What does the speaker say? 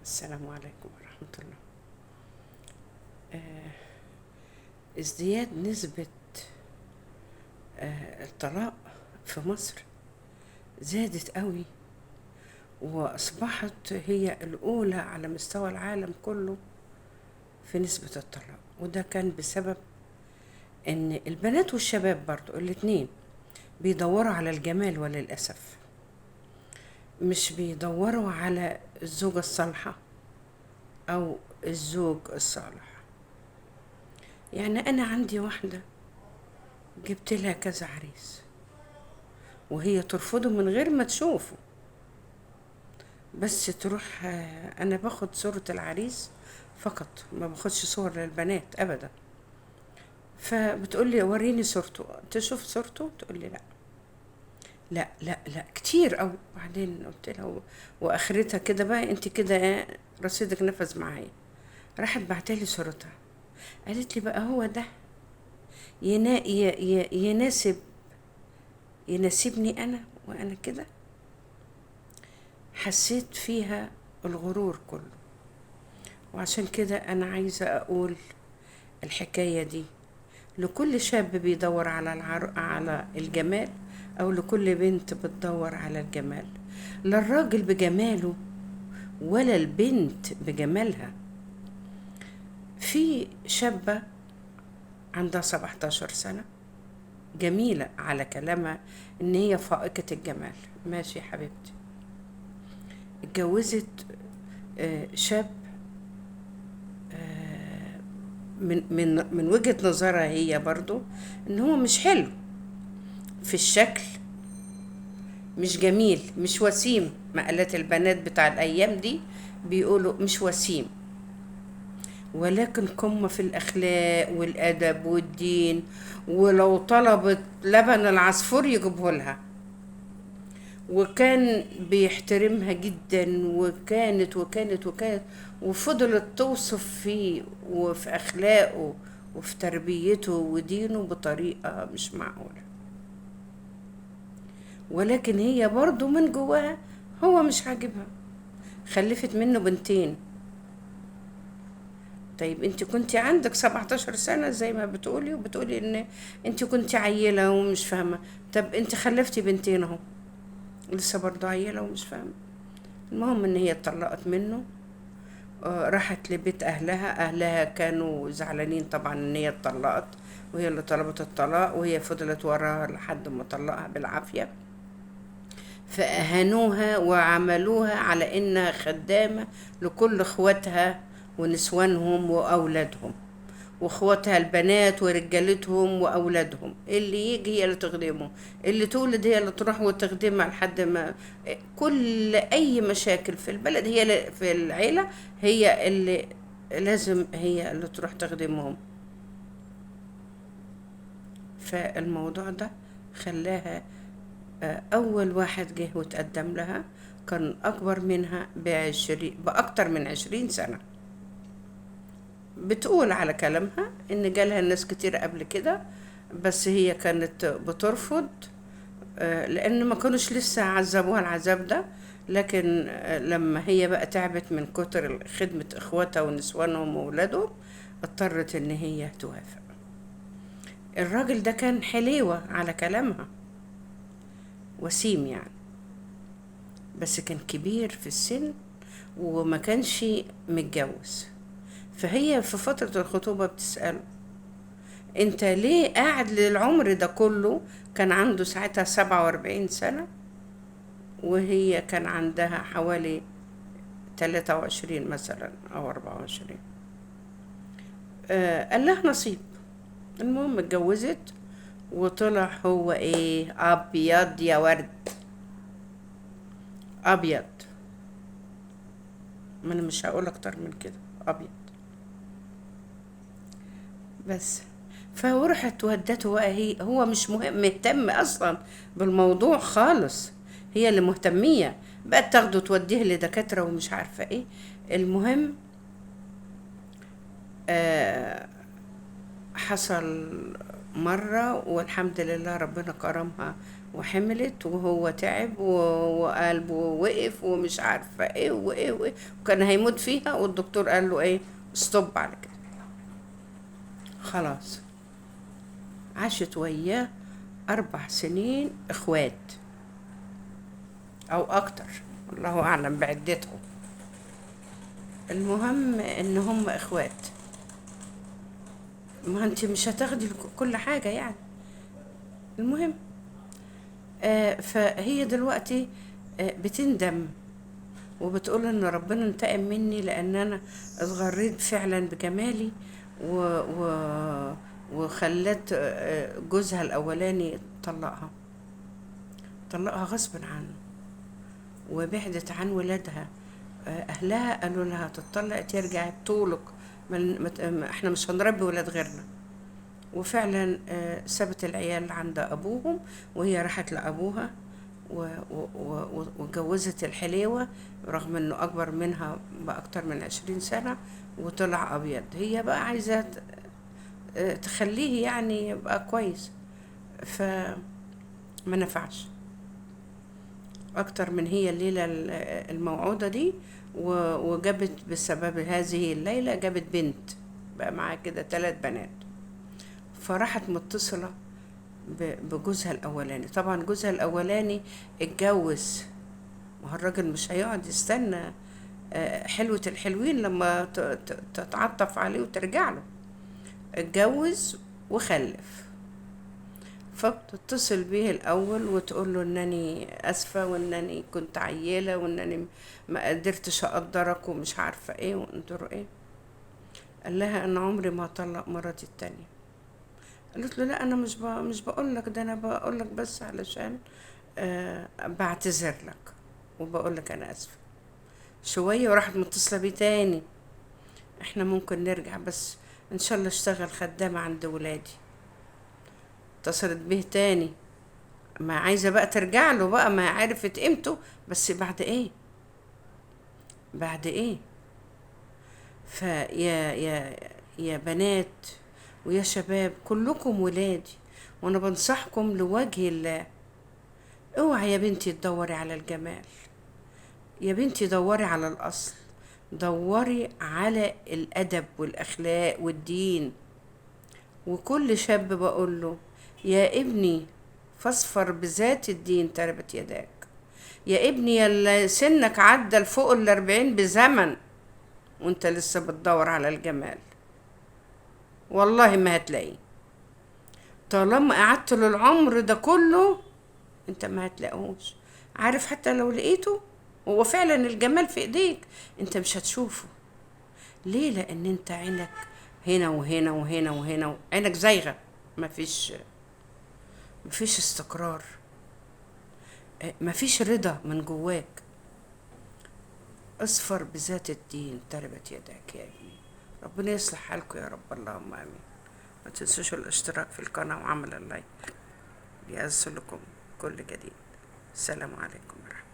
السلام عليكم ورحمة الله. آه، ازدياد نسبة الطلاق في مصر زادت قوي، وأصبحت هي الأولى على مستوى العالم كله في نسبة الطلاق. وده كان بسبب إن البنات والشباب برضو الاتنين بيدوروا على الجمال، وللأسف مش بيدوروا على الزوجة الصالحة أو الزوج الصالح. يعني أنا عندي واحدة جبت لها كذا عريس، وهي ترفضه من غير ما تشوفه، بس تروح. انا باخد صورة العريس فقط، ما باخدش صور للبنات ابدا. فبتقول لي وريني صورته، تشوف صورته، تقول لي لا لا لا لا كتير قوي. بعدين قلت لها واخرتها كده بقى، انت كده رصيدك نفذ معايا. راحت بعتلي صورتها، قالت لي بقى هو ده يناسب، يناسبني انا وانا كده. حسيت فيها الغرور كله. وعشان كده أنا عايزة أقول الحكاية دي لكل شاب بيدور على على الجمال، أو لكل بنت بتدور على الجمال. لا الراجل بجماله ولا البنت بجمالها. في شابة عندها 17 سنة جميلة على كلامها إن هي فائقة الجمال، ماشي يا حبيبتي. اتجوزت شاب من وجهة نظرها هي برضو ان هو مش حلو في الشكل، مش جميل، مش وسيم. مقالات البنات بتاع الايام دي بيقولوا مش وسيم، ولكن قمة في الاخلاق والادب والدين. ولو طلبت لبن العصفور يجيبه لها، وكان بيحترمها جدا، وكانت وفضلت توصف فيه وفي أخلاقه وفي تربيته ودينه بطريقة مش معقولة. ولكن هي برضو من جواها هو مش عاجبها. خلفت منه بنتين. طيب انت كنت عندك 17 سنة زي ما بتقولي، وبتقولي ان انت كنت عيلة ومش فاهمة. طب انت خلفتي بنتين اهو، لسه برضو عيلة ومش فاهمة. المهم ان هي اتطلقت منه. راحت لبيت اهلها كانوا زعلانين طبعا ان هي اتطلقت، وهي اللي طلبت الطلاق، وهي فضلت وراها لحد ما طلقها بالعافية. فأهانوها وعملوها على انها خدامة لكل اخواتها ونسوانهم واولادهم، واخواتها البنات ورجالتهم واولادهم. اللي يجي هي اللي تخدمه، اللي تولد هي اللي تروح وتخدمها لحد ما كل اي مشاكل في البلد هي في العيله هي اللي لازم هي اللي تروح تخدمهم. فالموضوع ده خلاها اول واحد جه وتقدم لها كان اكبر منها باكتر من 20 سنة. بتقول على كلامها ان جالها ناس كتير قبل كده، بس هي كانت بترفض لان ما كانوش لسه عذبوها العذاب ده. لكن لما هي بقى تعبت من كتر خدمة اخواتها ونسوانهم واولادهم، اضطرت ان هي توافق. الراجل ده كان حليوة على كلامها، وسيم يعني، بس كان كبير في السن وما كانش متجوز. فهي في فترة الخطوبة بتسأله انت ليه قاعد للعمر ده كله؟ كان عنده ساعتها 47 سنة، وهي كان عندها حوالي 23 مثلا او 24. قال لها نصيب. المهم اتجوزت، وطلع هو ايه؟ ابيض يا ورد، ابيض. ما انا مش هقول اكتر من كده، ابيض بس. فورحت ودته بقى، هو مش مهتم اصلا بالموضوع خالص. هي اللي مهتمية، بقت تاخده توديه لدكاترة ومش عارفة ايه. المهم حصل مرة، والحمد لله ربنا كرمها وحملت، وهو تعب وقلبه وقف ومش عارفة ايه وايه وايه، وكان هيموت فيها، والدكتور قال له ايه، ستوب على كده. خلاص. عاشت وياه 4 سنين اخوات او اكتر، الله اعلم بعدتهم. المهم ان هم اخوات. ما انت مش هتاخدي كل حاجة يعني. المهم، فهي دلوقتي بتندم، وبتقول ان ربنا انتقم مني لان انا اتغريت فعلا بجمالي، و و وخلت جوزها الاولاني طلقها غصب عنه، وبعدت عن ولادها. اهلها قالوا لها تطلق ترجع طولك، احنا مش هنربي ولاد غيرنا. وفعلا سابت العيال عند ابوهم، وهي راحت لابوها وجوزت الحليوة، رغم انه اكبر منها باكتر من 20 سنة، وطلع ابيض. هي بقى عايزة تخليه يعني يبقى كويس، فما نفعش اكتر من هي الليلة الموعودة دي. وجابت بسبب هذه الليلة جابت بنت، بقى معاها كده 3 بنات. فراحت متصلة بجوزها الاولاني. طبعا جوزها الاولاني اتجوز، ما هو الراجل مش هيقعد يستنى حلوة الحلوين لما تتعطف عليه وترجع له. اتجوز وخلف. فبتتصل بيه الاول وتقول له انني اسفة، وانني كنت عيالة، وانني ما قدرتش اقدرك، ومش عارفة ايه وانظروا ايه. قال لها ان عمري ما طلق مراتي التانية. قالت له لا، انا مش بقول لك ده، انا بقول لك بس علشان بعتذر لك، وبقول لك انا اسفة. شوية وراحت متصلة بيه تاني، احنا ممكن نرجع، بس ان شاء الله اشتغل خدامة عند ولادي. اتصلت به تاني، ما عايزة بقى ترجع له بقى، ما عرفت قيمته، بس بعد ايه، بعد ايه. يا بنات ويا شباب، كلكم ولادي، وانا بنصحكم لوجه الله، اوعى يا بنتي تدوري على الجمال، يا بنتي دوري على الاصل، دوري على الادب والاخلاق والدين. وكل شاب بقول له يا ابني، فاصفر بذات الدين تربت يداك. يا ابني، يا سنك عدى لفوق 40 بزمن وانت لسه بتدور على الجمال، والله ما هتلاقيه. طالما قعدت للعمر ده كله انت ما هتلاقوش. عارف، حتى لو لقيته هو فعلا الجمال في ايديك، انت مش هتشوفه. ليه؟ لان انت عينك هنا وهنا وهنا وهنا، عينك زايغه، مفيش استقرار، مفيش رضا من جواك. اصفر بذات الدين تربت يداك يا ابني. ربنا يصلح حالكم يا رب، اللهم امين. ما تنسوش الاشتراك في القناه وعمل اللايك ليصلكم كل جديد. السلام عليكم ورحمه الله.